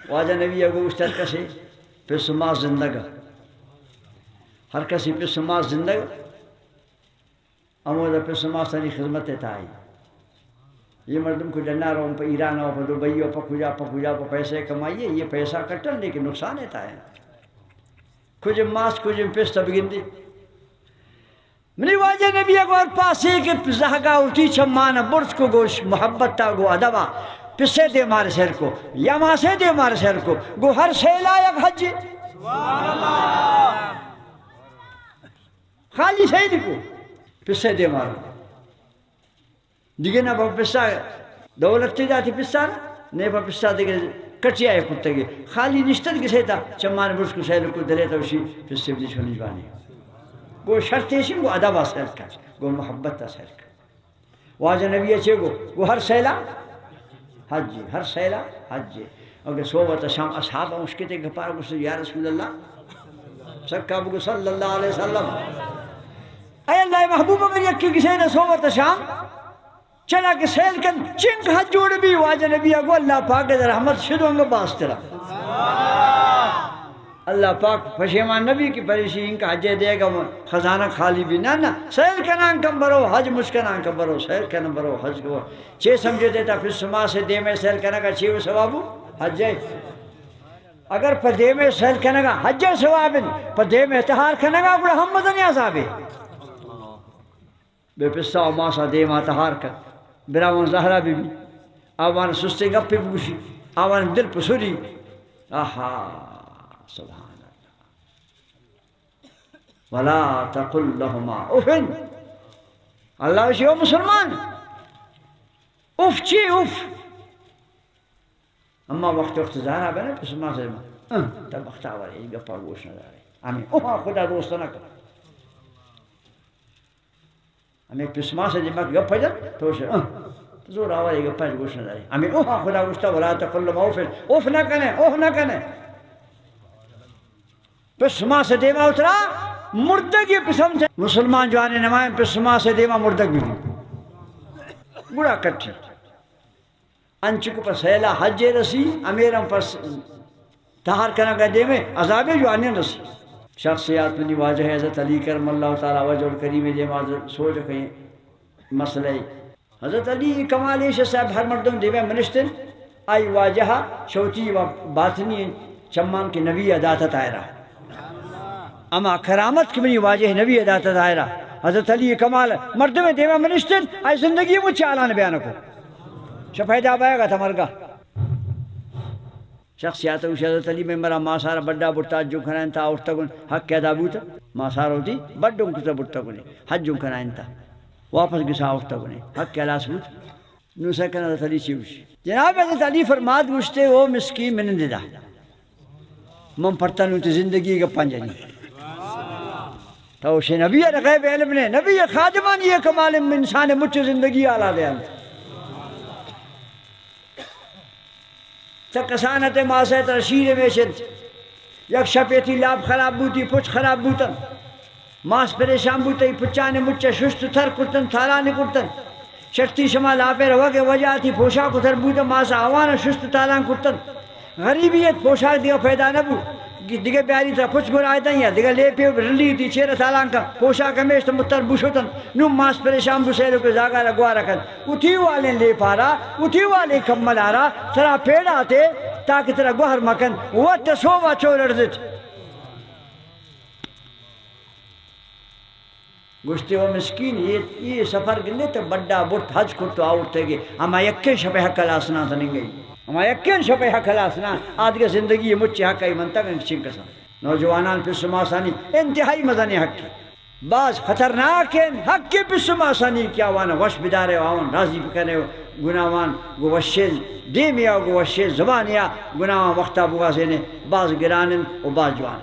واجہ نبی اگو اس تر کسی پسما زندگا ہر کسی پسما زندگا امودا پسما سنی خدمت تائی یہ مردم کو جنہ رہوں پہ ایران ہو پہ دبئی ہو پہ کجا پہ پیسے کمائیے یہ پیسہ کٹن لیکن نقصان ہے کچھ ماس کچھ پس تب گندی منی واجہ نبی اگوار پاسی کہ زہگا اٹھی چھمانا برس کو گوش محبت تا گو ادبا پسے دے مارے سیر کو یا ماں سے دے مارے سیر کو گو ہر سیلا یک حج خالی سید کو پسے دے مارے دیگه نا با پسا دولت تی جاتی پسا نه با پسا دیگه کچی آئے کتے گے خالی نشتر کسے تا چمان برس کو سیل کو دلیتا وشی پسے بدیش ہونی جوانی گو شرطیشی گو ادبا سیل کا گو محبت تا سیل کا واجہ نبی اچھے گو ہر سیلا حج ہر سیلا حج اگر صحبت شام اصحاب مشکتے گپارا گو یا رسول اللہ سکا بگو صلی اللہ علیہ وسلم اے اللہ محبوبہ میری اکی کسے نا صحبت شام چلا کہ سیل کن چنک حج جوڑ بھی واجہ نبی اگو اللہ پاک در رحمت شدونگا باس ترا اللہ پاک پشیمان نبی کی پریشی ان کا حج دے گا خزانہ خالی بھی نا سیل کنان کم برو حج مشکنان کم برو سیل کنان برو حج کو چھے سمجھے دیتا پھر سما سے دے میں سیل کنان کا چھے ثوابو حج ہے اگر پہ دے میں سیل کنان کا حج ثوابن پہ دے میں اتحار کنان کا بڑا ہم مدنی عذابے بے پسا و ماسا دے میں اتحار کن برامان زہرہ بی بی آوان سستے گپے بوشی آوان دل پسوری آہا سبحان اللہ ولا تقل لہما اوفن اللہ وشی او مسلمان اوف چی اوف اما وقت زہرہ بنا پس ما سے تب وقت آوار یہ گپا گوش نہ دارے آمین اوہا خدا دوست نہ کر ہمیں پسما سے جمع گپ جن تو زور آوازی گپا گوش نہ دارے ہمیں اوہا خدا گوشتا ولا تقل لہما اوفن اوف نہ کنے اوف نہ کنے پسما سے دیما اترا مردگی پسم سے مسلمان جو آنے نمائیں پسما سے دیما مردگ بھی بڑا کٹھی انچکو پر سیلا حج رسی امیرم پر تحار کنا گا دے میں عذاب جو آنے رسی شخصیات میں واجہ حضرت علی کرم اللہ تعالیٰ وجہ الکریم دے ماں سوچ کہیں مسئلہ حضرت علی کمال عیشہ صاحب ہر مردم دے میں منشتن آئی واجہ شوتی و باطنی چمان کے نبی عداتہ تائرہ اما کرامت کی منی واجہ نبی عداتہ تائرہ حضرت علی کمال مردم دے میں منشتن آئی زندگی مجھے آلان بیانہ کو شفیدہ آبائے گا تھا مرگا شخصیات اوشی حضرت علی میں مرا ماں سارا بڑا بڑتا جو کھنائن تا اٹھتا گن حق کہتا بوتا ماں سارا ہوتی بڑوں کتا بڑتا گنے حج جو کھنائن تا واپس گسا اٹھتا گنے حق کہلا سبوت نوسا کہنا حضرت علی چیوشی جناب حضرت علی فرماد گوشتے وہ مسکین من دیدہ من پڑتا نوتی زندگی کا پنجنی تو اسے نبی غیب علم نے نبی خادمان یہ کمال انسان مجھ زندگی آلہ دے انت تکسانت ماسیت رشیر میشد یک شپیتی لاب خراب بوتی پچ خراب بوتن ماس پریشان بوتی پچانے مچے ششت تھر کرتن تھارانے کرتن شکتی شما لاپے روگے وجہ تھی پوشاک اتھر بوتا ماسا آوانا ششت تھاران کرتن غریبیت پوشاک دیگا پیدا نبو دیگه بیاری تا پچ گر آیتن یا دیگه لیپی رلی تی چیر تالان کا پوشاک ہمیشت متر بوشتن نو ماس پریشان بسیلو کے زاگا لگوا رکھن اتھی والے لے پارا اتھی والے کمل آرا ترا پیڑ آتے تاکہ ترا گوہر مکن وقت سووا چور ارزت گوشتے وہ مسکین یہ سفر گلے تو بڑا بڑت حج کرتو آورتے گے اما یکے شبہ حق الاسنا تنیں گئی اما یکین شبہ حق الاسنا آدھگا زندگی مچی حق ای منتا گا چین کسا نوجوانان پر سماسانی انتہائی مدنی حق کی بعض خطرناک ہیں حق کی پر سماسانی کیا وانا وش بدارے وان راضی بکنے گناوان گوشیز دیمیا گوشیز زبانیا گناوان وقتا بوازینے بعض گرانن و بعض جوان